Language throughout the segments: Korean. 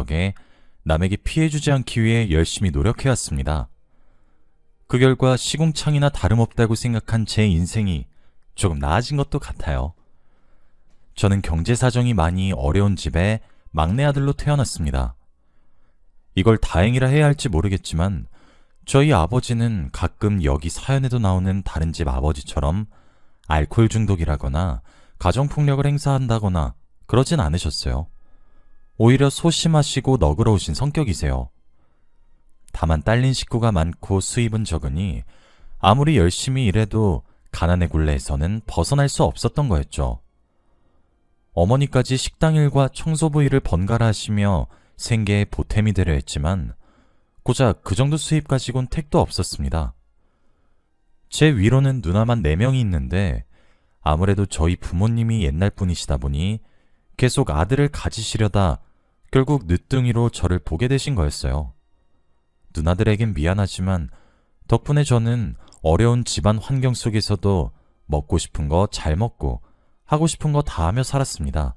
덕에 남에게 피해주지 않기 위해 열심히 노력해왔습니다. 그 결과 시궁창이나 다름없다고 생각한 제 인생이 조금 나아진 것도 같아요. 저는 경제 사정이 많이 어려운 집에 막내 아들로 태어났습니다. 이걸 다행이라 해야 할지 모르겠지만 저희 아버지는 가끔 여기 사연에도 나오는 다른 집 아버지처럼 알코올 중독이라거나 가정폭력을 행사한다거나 그러진 않으셨어요. 오히려 소심하시고 너그러우신 성격이세요. 다만 딸린 식구가 많고 수입은 적으니 아무리 열심히 일해도 가난의 굴레에서는 벗어날 수 없었던 거였죠. 어머니까지 식당 일과 청소부 일을 번갈아 하시며 생계에 보탬이 되려 했지만 고작 그 정도 수입 가지고는 택도 없었습니다. 제 위로는 누나만 4명이 있는데 아무래도 저희 부모님이 옛날 분이시다 보니 계속 아들을 가지시려다 결국 늦둥이로 저를 보게 되신 거였어요. 누나들에겐 미안하지만 덕분에 저는 어려운 집안 환경 속에서도 먹고 싶은 거 잘 먹고 하고 싶은 거 다 하며 살았습니다.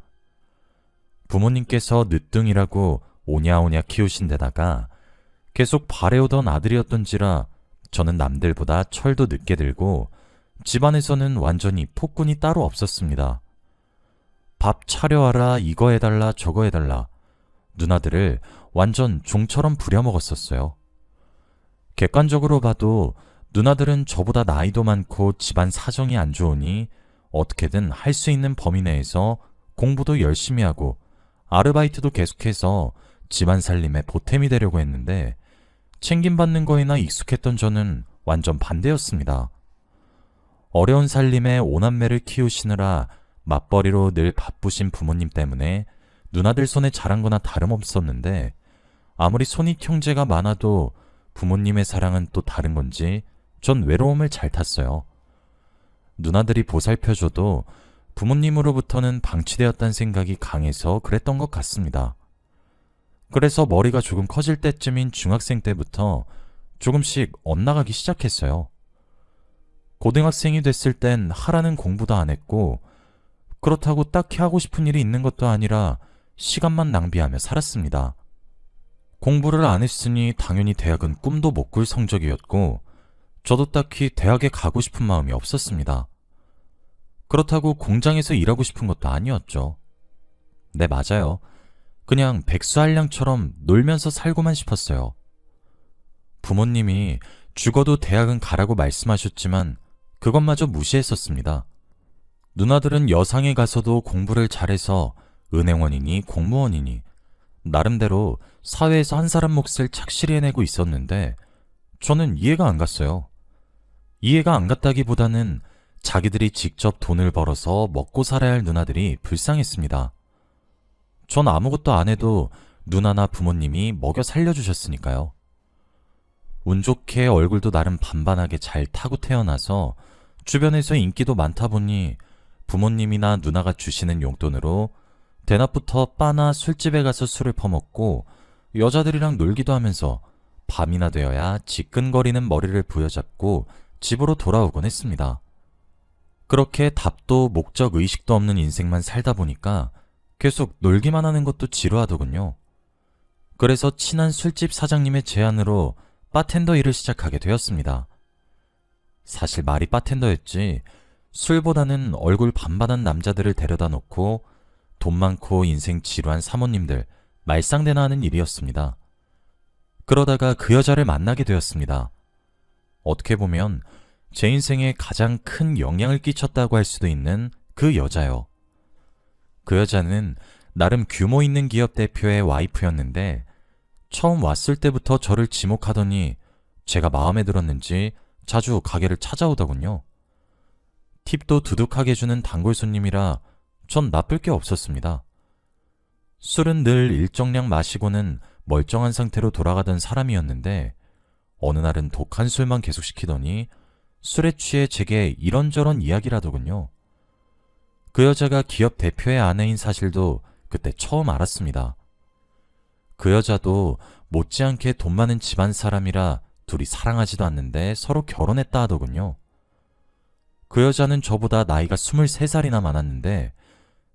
부모님께서 늦둥이라고 오냐오냐 키우신 데다가 계속 바래오던 아들이었던지라 저는 남들보다 철도 늦게 들고 집안에서는 완전히 폭군이 따로 없었습니다. 밥 차려와라, 이거 해달라, 저거 해달라. 누나들을 완전 종처럼 부려먹었었어요. 객관적으로 봐도 누나들은 저보다 나이도 많고 집안 사정이 안 좋으니 어떻게든 할 수 있는 범위 내에서 공부도 열심히 하고 아르바이트도 계속해서 집안 살림에 보탬이 되려고 했는데 챙김받는 거에나 익숙했던 저는 완전 반대였습니다. 어려운 삶에 5남매를 키우시느라 맞벌이로 늘 바쁘신 부모님 때문에 누나들 손에 자란 거나 다름없었는데 아무리 손익 형제가 많아도 부모님의 사랑은 또 다른 건지 전 외로움을 잘 탔어요. 누나들이 보살펴줘도 부모님으로부터는 방치되었다는 생각이 강해서 그랬던 것 같습니다. 그래서 머리가 조금 커질 때쯤인 중학생 때부터 조금씩 엇나가기 시작했어요. 고등학생이 됐을 땐 하라는 공부도 안 했고 그렇다고 딱히 하고 싶은 일이 있는 것도 아니라 시간만 낭비하며 살았습니다. 공부를 안 했으니 당연히 대학은 꿈도 못 꿀 성적이었고 저도 딱히 대학에 가고 싶은 마음이 없었습니다. 그렇다고 공장에서 일하고 싶은 것도 아니었죠. 네, 맞아요. 그냥 백수한량처럼 놀면서 살고만 싶었어요. 부모님이 죽어도 대학은 가라고 말씀하셨지만 그것마저 무시했었습니다. 누나들은 여상에 가서도 공부를 잘해서 은행원이니 공무원이니 나름대로 사회에서 한 사람 몫을 착실히 해내고 있었는데 저는 이해가 안 갔어요. 이해가 안 갔다기보다는 자기들이 직접 돈을 벌어서 먹고 살아야 할 누나들이 불쌍했습니다. 전 아무것도 안 해도 누나나 부모님이 먹여 살려주셨으니까요. 운 좋게 얼굴도 나름 반반하게 잘 타고 태어나서 주변에서 인기도 많다 보니 부모님이나 누나가 주시는 용돈으로 대낮부터 바나 술집에 가서 술을 퍼먹고 여자들이랑 놀기도 하면서 밤이나 되어야 지끈거리는 머리를 부여잡고 집으로 돌아오곤 했습니다. 그렇게 답도 목적 의식도 없는 인생만 살다 보니까 계속 놀기만 하는 것도 지루하더군요. 그래서 친한 술집 사장님의 제안으로 바텐더 일을 시작하게 되었습니다. 사실 말이 바텐더였지 술보다는 얼굴 반반한 남자들을 데려다 놓고 돈 많고 인생 지루한 사모님들 말상대나 하는 일이었습니다. 그러다가 그 여자를 만나게 되었습니다. 어떻게 보면 제 인생에 가장 큰 영향을 끼쳤다고 할 수도 있는 그 여자요. 그 여자는 나름 규모 있는 기업 대표의 와이프였는데 처음 왔을 때부터 저를 지목하더니 제가 마음에 들었는지 자주 가게를 찾아오더군요. 팁도 두둑하게 주는 단골 손님이라 전 나쁠 게 없었습니다. 술은 늘 일정량 마시고는 멀쩡한 상태로 돌아가던 사람이었는데 어느 날은 독한 술만 계속 시키더니 술에 취해 제게 이런저런 이야기를 하더군요. 그 여자가 기업 대표의 아내인 사실도 그때 처음 알았습니다. 그 여자도 못지않게 돈 많은 집안 사람이라 둘이 사랑하지도 않는데 서로 결혼했다 하더군요. 그 여자는 저보다 나이가 23살이나 많았는데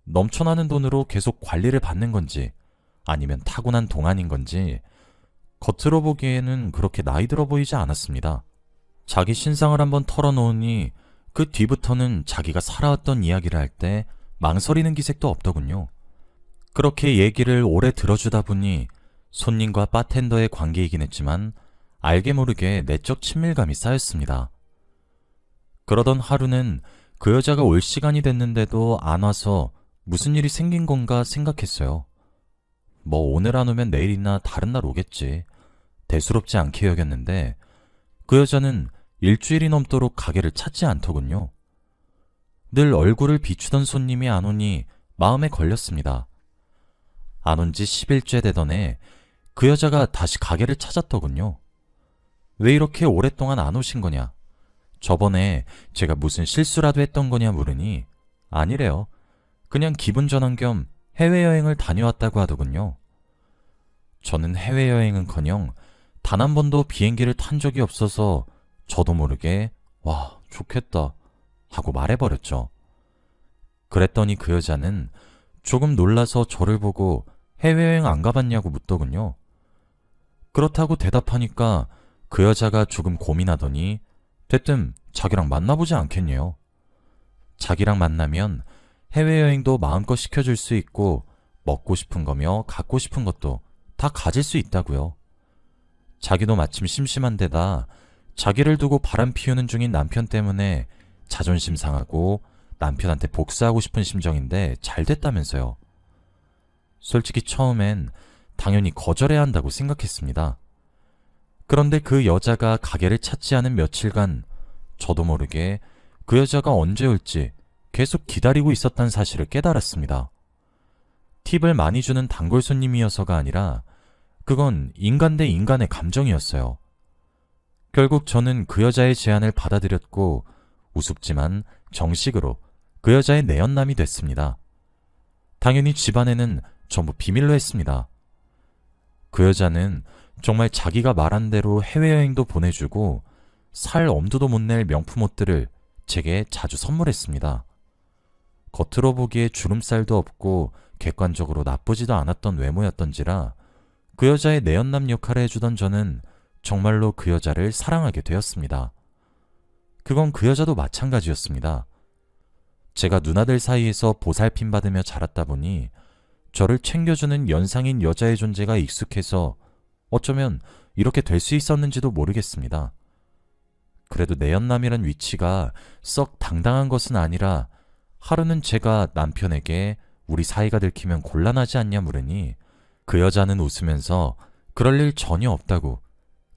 넘쳐나는 돈으로 계속 관리를 받는 건지 아니면 타고난 동안인 건지 겉으로 보기에는 그렇게 나이 들어 보이지 않았습니다. 자기 신상을 한번 털어놓으니 그 뒤부터는 자기가 살아왔던 이야기를 할 때 망설이는 기색도 없더군요. 그렇게 얘기를 오래 들어주다 보니 손님과 바텐더의 관계이긴 했지만 알게 모르게 내적 친밀감이 쌓였습니다. 그러던 하루는 그 여자가 올 시간이 됐는데도 안 와서 무슨 일이 생긴 건가 생각했어요. 뭐 오늘 안 오면 내일이나 다른 날 오겠지. 대수롭지 않게 여겼는데 그 여자는 일주일이 넘도록 가게를 찾지 않더군요. 늘 얼굴을 비추던 손님이 안 오니 마음에 걸렸습니다. 안 온 지 10일째 되던 해 그 여자가 다시 가게를 찾았더군요. 왜 이렇게 오랫동안 안 오신 거냐? 저번에 제가 무슨 실수라도 했던 거냐 물으니 아니래요. 그냥 기분 전환 겸 해외여행을 다녀왔다고 하더군요. 저는 해외여행은커녕 단 한 번도 비행기를 탄 적이 없어서 저도 모르게 와, 좋겠다 하고 말해버렸죠. 그랬더니 그 여자는 조금 놀라서 저를 보고 해외여행 안 가봤냐고 묻더군요. 그렇다고 대답하니까 그 여자가 조금 고민하더니 대뜸 자기랑 만나보지 않겠네요. 자기랑 만나면 해외여행도 마음껏 시켜줄 수 있고 먹고 싶은 거며 갖고 싶은 것도 다 가질 수 있다고요. 자기도 마침 심심한 데다 자기를 두고 바람 피우는 중인 남편 때문에 자존심 상하고 남편한테 복수하고 싶은 심정인데 잘 됐다면서요. 솔직히 처음엔 당연히 거절해야 한다고 생각했습니다. 그런데 그 여자가 가게를 찾지 않은 며칠간 저도 모르게 그 여자가 언제 올지 계속 기다리고 있었다는 사실을 깨달았습니다. 팁을 많이 주는 단골 손님이어서가 아니라 그건 인간 대 인간의 감정이었어요. 결국 저는 그 여자의 제안을 받아들였고 우습지만 정식으로 그 여자의 내연남이 됐습니다. 당연히 집안에는 전부 비밀로 했습니다. 그 여자는 정말 자기가 말한 대로 해외여행도 보내주고 살 엄두도 못 낼 명품 옷들을 제게 자주 선물했습니다. 겉으로 보기에 주름살도 없고 객관적으로 나쁘지도 않았던 외모였던지라 그 여자의 내연남 역할을 해주던 저는 정말로 그 여자를 사랑하게 되었습니다. 그건 그 여자도 마찬가지였습니다. 제가 누나들 사이에서 보살핌 받으며 자랐다 보니 저를 챙겨주는 연상인 여자의 존재가 익숙해서 어쩌면 이렇게 될 수 있었는지도 모르겠습니다. 그래도 내연남이란 위치가 썩 당당한 것은 아니라 하루는 제가 남편에게 우리 사이가 들키면 곤란하지 않냐 물으니 그 여자는 웃으면서 그럴 일 전혀 없다고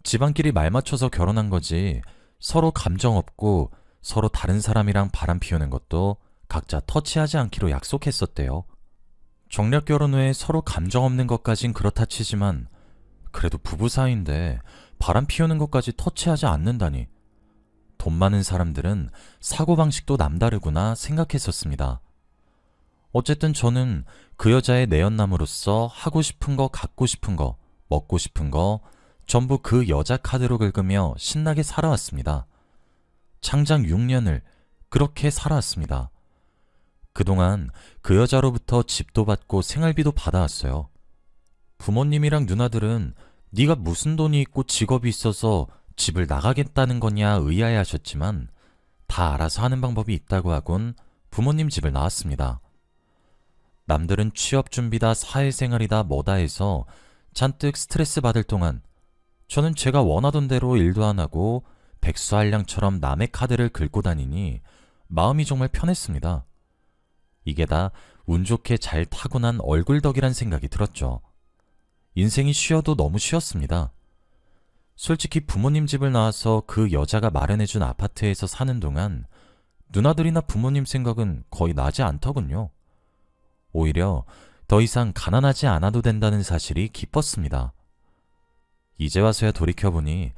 집안끼리 말 맞춰서 결혼한 거지 서로 감정 없고 서로 다른 사람이랑 바람 피우는 것도 각자 터치하지 않기로 약속했었대요. 정략 결혼 후에 서로 감정 없는 것까진 그렇다 치지만 그래도 부부 사이인데 바람 피우는 것까지 터치하지 않는다니 돈 많은 사람들은 사고방식도 남다르구나 생각했었습니다. 어쨌든 저는 그 여자의 내연남으로서 하고 싶은 거, 갖고 싶은 거, 먹고 싶은 거 전부 그 여자 카드로 긁으며 신나게 살아왔습니다. 장장 6년을 그렇게 살아왔습니다. 그동안 그 여자로부터 집도 받고 생활비도 받아왔어요. 부모님이랑 누나들은 네가 무슨 돈이 있고 직업이 있어서 집을 나가겠다는 거냐 의아해하셨지만 다 알아서 하는 방법이 있다고 하곤 부모님 집을 나왔습니다. 남들은 취업 준비다 사회생활이다 뭐다 해서 잔뜩 스트레스 받을 동안 저는 제가 원하던 대로 일도 안 하고 백수한량처럼 남의 카드를 긁고 다니니 마음이 정말 편했습니다. 이게 다 운 좋게 잘 타고난 얼굴덕이란 생각이 들었죠. 인생이 쉬어도 너무 쉬었습니다. 솔직히 부모님 집을 나와서 그 여자가 마련해준 아파트에서 사는 동안 누나들이나 부모님 생각은 거의 나지 않더군요. 오히려 더 이상 가난하지 않아도 된다는 사실이 기뻤습니다. 이제 와서야 돌이켜보니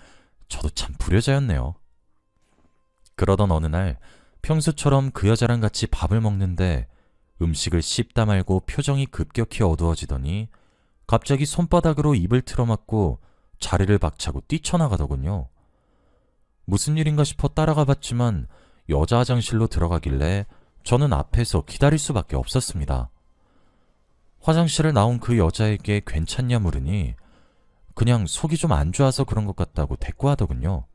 저도 참 불효자였네요. 그러던 어느 날 평소처럼 그 여자랑 같이 밥을 먹는데 음식을 씹다 말고 표정이 급격히 어두워지더니 갑자기 손바닥으로 입을 틀어막고 자리를 박차고 뛰쳐나가더군요. 무슨 일인가 싶어 따라가 봤지만 여자 화장실로 들어가길래 저는 앞에서 기다릴 수밖에 없었습니다. 화장실을 나온 그 여자에게 괜찮냐 물으니 그냥 속이 좀 안 좋아서 그런 것 같다고 대꾸하더군요.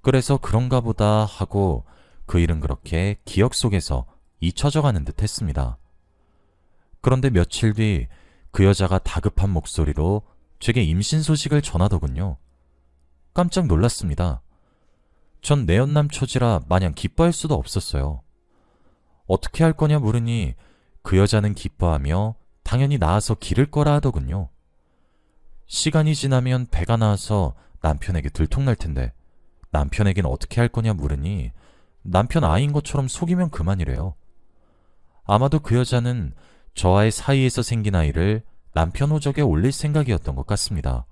그래서 그런가 보다 하고 그 일은 그렇게 기억 속에서 잊혀져 가는 듯 했습니다. 그런데 며칠 뒤 그 여자가 다급한 목소리로 제게 임신 소식을 전하더군요. 깜짝 놀랐습니다. 전 내연남 처지라 마냥 기뻐할 수도 없었어요. 어떻게 할 거냐 물으니 그 여자는 기뻐하며 당연히 낳아서 기를 거라 하더군요. 시간이 지나면 배가 나와서 남편에게 들통날 텐데 남편에겐 어떻게 할 거냐 물으니 남편 아이인 것처럼 속이면 그만이래요. 아마도 그 여자는 저와의 사이에서 생긴 아이를 남편 호적에 올릴 생각이었던 것 같습니다.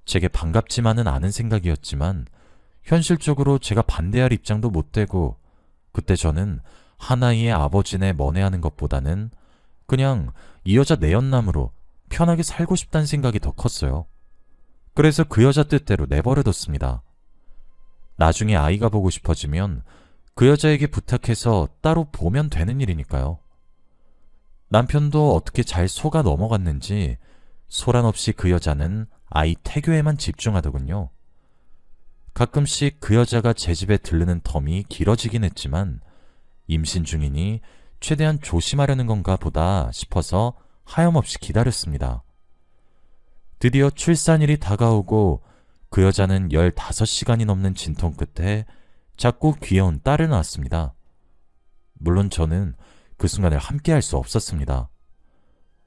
제게 반갑지만은 않은 생각이었지만 현실적으로 제가 반대할 입장도 못 되고 그때 저는 한 아이의 아버지네 먼애하는 것보다는 그냥 이 여자 내연남으로 편하게 살고 싶다는 생각이 더 컸어요. 그래서 그 여자 뜻대로 내버려뒀습니다. 나중에 아이가 보고 싶어지면 그 여자에게 부탁해서 따로 보면 되는 일이니까요. 남편도 어떻게 잘 속아 넘어갔는지 소란 없이 그 여자는 아이 태교에만 집중하더군요. 가끔씩 그 여자가 제 집에 들르는 텀이 길어지긴 했지만 임신 중이니 최대한 조심하려는 건가 보다 싶어서 하염없이 기다렸습니다. 드디어 출산일이 다가오고 그 여자는 15시간이 넘는 진통 끝에 작고 귀여운 딸을 낳았습니다. 물론 저는 그 순간을 함께할 수 없었습니다.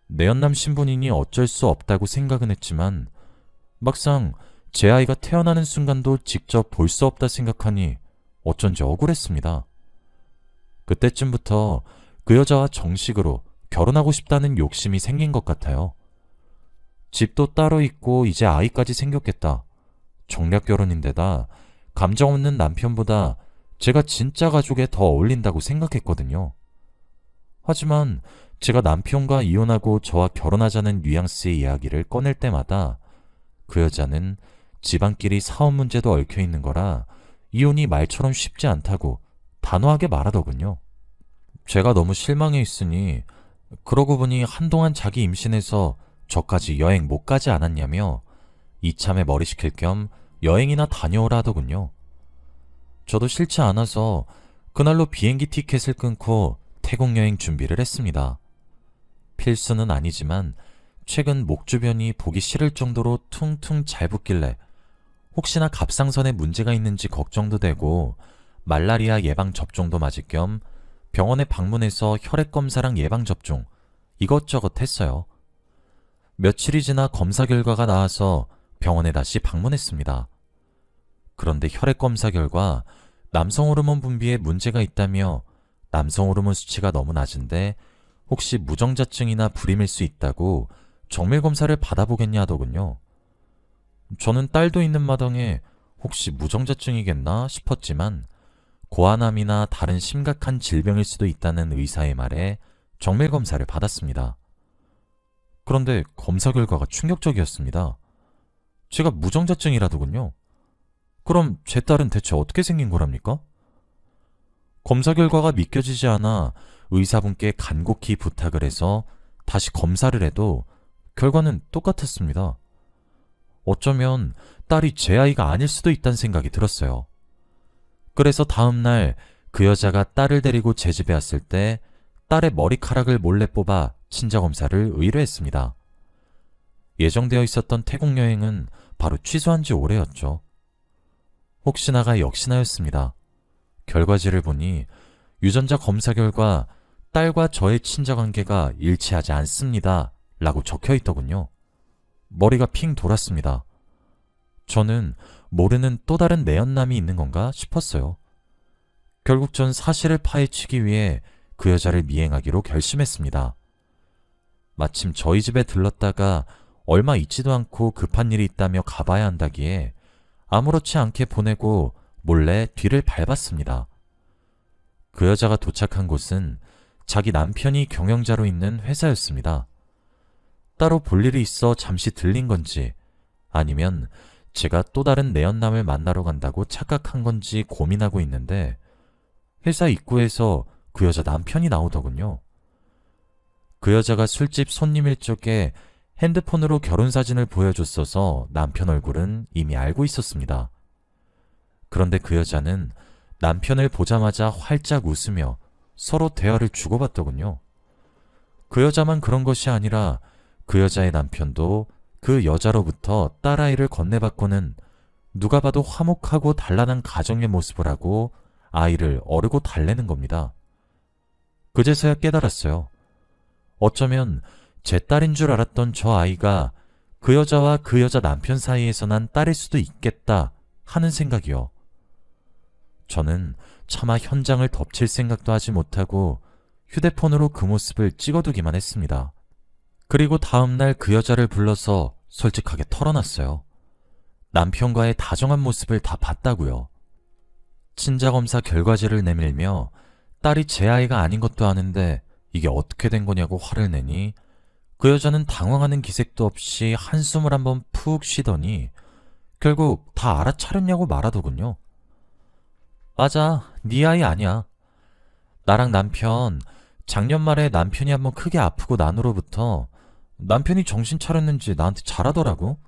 내연남 신분이니 어쩔 수 없다고 생각은 했지만 막상 제 아이가 태어나는 순간도 직접 볼 수 없다 생각하니 어쩐지 억울했습니다. 그때쯤부터 그 여자와 정식으로 결혼하고 싶다는 욕심이 생긴 것 같아요. 집도 따로 있고 이제 아이까지 생겼겠다. 정략 결혼인데다 감정 없는 남편보다 제가 진짜 가족에 더 어울린다고 생각했거든요. 하지만 제가 남편과 이혼하고 저와 결혼하자는 뉘앙스의 이야기를 꺼낼 때마다 그 여자는 집안끼리 사업 문제도 얽혀 있는 거라 이혼이 말처럼 쉽지 않다고 단호하게 말하더군요. 제가 너무 실망해 있으니 그러고 보니 한동안 자기 임신해서 저까지 여행 못 가지 않았냐며 이참에 머리 식힐 겸 여행이나 다녀오라 하더군요. 저도 싫지 않아서 그날로 비행기 티켓을 끊고 태국 여행 준비를 했습니다. 필수는 아니지만 최근 목 주변이 보기 싫을 정도로 퉁퉁 잘 붓길래 혹시나 갑상선에 문제가 있는지 걱정도 되고 말라리아 예방 접종도 맞을 겸 병원에 방문해서 혈액 검사랑 예방 접종 이것저것 했어요. 며칠이 지나 검사 결과가 나와서 병원에 다시 방문했습니다. 그런데 혈액 검사 결과 남성 호르몬 분비에 문제가 있다며 남성 호르몬 수치가 너무 낮은데 혹시 무정자증이나 불임일 수 있다고 정밀 검사를 받아보겠냐 하더군요. 저는 딸도 있는 마당에 혹시 무정자증이겠나 싶었지만 고아남이나 다른 심각한 질병일 수도 있다는 의사의 말에 정밀 검사를 받았습니다. 그런데 검사 결과가 충격적이었습니다. 제가 무정자증이라더군요. 그럼 제 딸은 대체 어떻게 생긴 거랍니까? 검사 결과가 믿겨지지 않아 의사분께 간곡히 부탁을 해서 다시 검사를 해도 결과는 똑같았습니다. 어쩌면 딸이 제 아이가 아닐 수도 있다는 생각이 들었어요. 그래서 다음날 그 여자가 딸을 데리고 제 집에 왔을 때 딸의 머리카락을 몰래 뽑아 친자검사를 의뢰했습니다. 예정되어 있었던 태국 여행은 바로 취소한 지 오래였죠. 혹시나가 역시나였습니다. 결과지를 보니 유전자 검사 결과 딸과 저의 친자관계가 일치하지 않습니다. 라고 적혀 있더군요. 머리가 핑 돌았습니다. 저는 모르는 또 다른 내연남이 있는 건가 싶었어요. 결국 전 사실을 파헤치기 위해 그 여자를 미행하기로 결심했습니다. 마침 저희 집에 들렀다가 얼마 있지도 않고 급한 일이 있다며 가봐야 한다기에 아무렇지 않게 보내고 몰래 뒤를 밟았습니다. 그 여자가 도착한 곳은 자기 남편이 경영자로 있는 회사였습니다. 따로 볼 일이 있어 잠시 들린 건지 아니면 제가 또 다른 내연남을 만나러 간다고 착각한 건지 고민하고 있는데 회사 입구에서 그 여자 남편이 나오더군요. 그 여자가 술집 손님일 적에 핸드폰으로 결혼사진을 보여줬어서 남편 얼굴은 이미 알고 있었습니다. 그런데 그 여자는 남편을 보자마자 활짝 웃으며 서로 대화를 주고받더군요. 그 여자만 그런 것이 아니라 그 여자의 남편도 그 여자로부터 딸아이를 건네받고는 누가 봐도 화목하고 단란한 가정의 모습을 하고 아이를 어르고 달래는 겁니다. 그제서야 깨달았어요. 어쩌면 제 딸인 줄 알았던 저 아이가 그 여자와 그 여자 남편 사이에서 난 딸일 수도 있겠다 하는 생각이요. 저는 차마 현장을 덮칠 생각도 하지 못하고 휴대폰으로 그 모습을 찍어두기만 했습니다. 그리고 다음날 그 여자를 불러서 솔직하게 털어놨어요. 남편과의 다정한 모습을 다 봤다고요. 친자검사 결과지를 내밀며 딸이 제 아이가 아닌 것도 아는데 이게 어떻게 된 거냐고 화를 내니 그 여자는 당황하는 기색도 없이 한숨을 한번 푹 쉬더니 결국 다 알아차렸냐고 말하더군요. 맞아, 네 아이 아니야. 나랑 남편, 작년 말에 남편이 한번 크게 아프고 난 후로부터 남편이 정신 차렸는지 나한테 잘하더라고.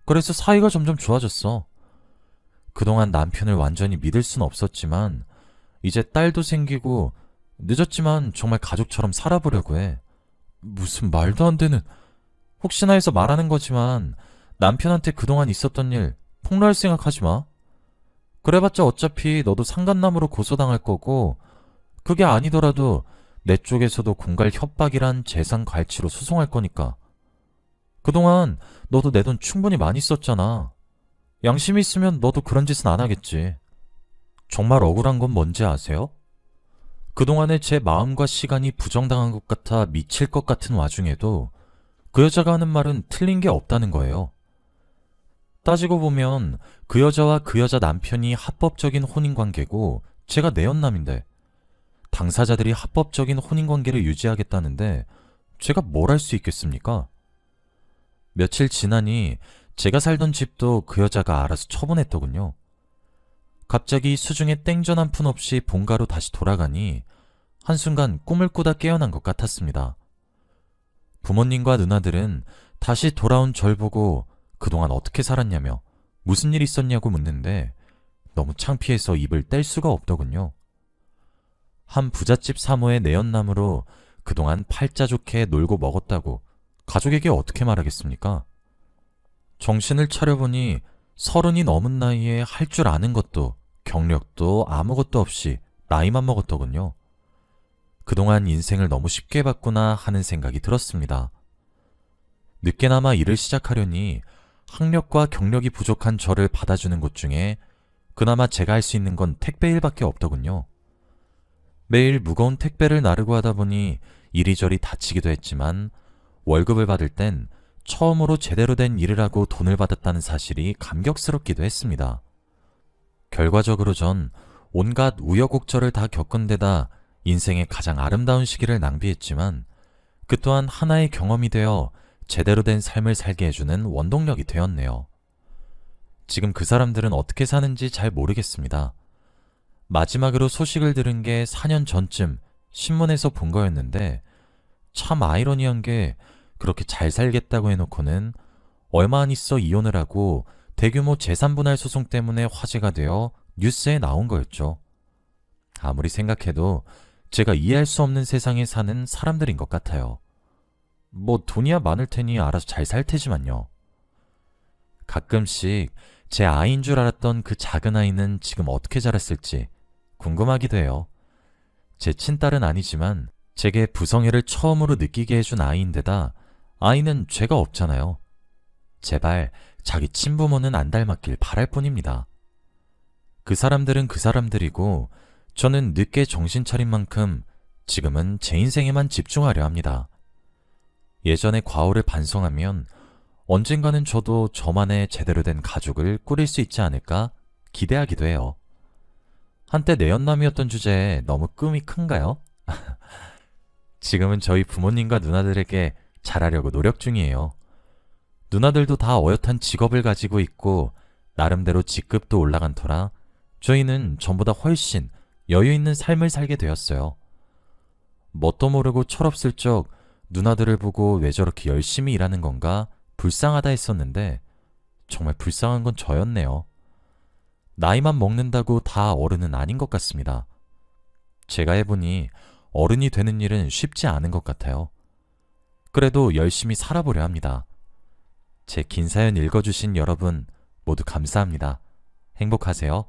그래서 사이가 점점 좋아졌어. 그동안 남편을 완전히 믿을 순 없었지만 이제 딸도 생기고 늦었지만 정말 가족처럼 살아보려고 해. 무슨 말도 안 되는... 혹시나 해서 말하는 거지만 남편한테 그동안 있었던 일 폭로할 생각하지 마. 그래봤자 어차피 너도 상간남으로 고소당할 거고 그게 아니더라도 내 쪽에서도 공갈 협박이란 재산 갈취로 소송할 거니까. 그동안 너도 내 돈 충분히 많이 썼잖아. 양심이 있으면 너도 그런 짓은 안 하겠지. 정말 억울한 건 뭔지 아세요? 그동안에 제 마음과 시간이 부정당한 것 같아 미칠 것 같은 와중에도 그 여자가 하는 말은 틀린 게 없다는 거예요. 따지고 보면 그 여자와 그 여자 남편이 합법적인 혼인관계고 제가 내연남인데 당사자들이 합법적인 혼인관계를 유지하겠다는데 제가 뭘 할 수 있겠습니까? 며칠 지나니 제가 살던 집도 그 여자가 알아서 처분했더군요. 갑자기 수중에 땡전 한 푼 없이 본가로 다시 돌아가니 한순간 꿈을 꾸다 깨어난 것 같았습니다. 부모님과 누나들은 다시 돌아온 절 보고 그동안 어떻게 살았냐며 무슨 일 있었냐고 묻는데 너무 창피해서 입을 뗄 수가 없더군요. 한 부잣집 사모의 내연남으로 그동안 팔자 좋게 놀고 먹었다고 가족에게 어떻게 말하겠습니까? 정신을 차려보니 30이 넘은 나이에 할 줄 아는 것도 경력도 아무것도 없이 나이만 먹었더군요. 그동안 인생을 너무 쉽게 봤구나 하는 생각이 들었습니다. 늦게나마 일을 시작하려니 학력과 경력이 부족한 저를 받아주는 곳 중에 그나마 제가 할 수 있는 건 택배 일밖에 없더군요. 매일 무거운 택배를 나르고 하다 보니 이리저리 다치기도 했지만 월급을 받을 땐 처음으로 제대로 된 일을 하고 돈을 받았다는 사실이 감격스럽기도 했습니다. 결과적으로 전 온갖 우여곡절을 다 겪은 데다 인생의 가장 아름다운 시기를 낭비했지만 그 또한 하나의 경험이 되어 제대로 된 삶을 살게 해주는 원동력이 되었네요. 지금 그 사람들은 어떻게 사는지 잘 모르겠습니다. 마지막으로 소식을 들은 게 4년 전쯤 신문에서 본 거였는데 참 아이러니한 게 그렇게 잘 살겠다고 해놓고는 얼마 안 있어 이혼을 하고 대규모 재산분할 소송 때문에 화제가 되어 뉴스에 나온 거였죠. 아무리 생각해도 제가 이해할 수 없는 세상에 사는 사람들인 것 같아요. 뭐 돈이야 많을 테니 알아서 잘 살 테지만요. 가끔씩 제 아이인 줄 알았던 그 작은 아이는 지금 어떻게 자랐을지 궁금하기도 해요. 제 친딸은 아니지만 제게 부성애를 처음으로 느끼게 해준 아이인데다 아이는 죄가 없잖아요. 제발 자기 친부모는 안 닮았길 바랄 뿐입니다. 그 사람들은 그 사람들이고 저는 늦게 정신 차린 만큼 지금은 제 인생에만 집중하려 합니다. 예전의 과오를 반성하면 언젠가는 저도 저만의 제대로 된 가족을 꾸릴 수 있지 않을까 기대하기도 해요. 한때 내연남이었던 주제에 너무 꿈이 큰가요? 지금은 저희 부모님과 누나들에게 잘하려고 노력 중이에요. 누나들도 다 어엿한 직업을 가지고 있고 나름대로 직급도 올라간 터라 저희는 전보다 훨씬 여유 있는 삶을 살게 되었어요. 뭣도 모르고 철없을적 누나들을 보고 왜 저렇게 열심히 일하는 건가 불쌍하다 했었는데 정말 불쌍한 건 저였네요. 나이만 먹는다고 다 어른은 아닌 것 같습니다. 제가 해보니 어른이 되는 일은 쉽지 않은 것 같아요. 그래도 열심히 살아보려 합니다. 제 긴 사연 읽어주신 여러분 모두 감사합니다. 행복하세요.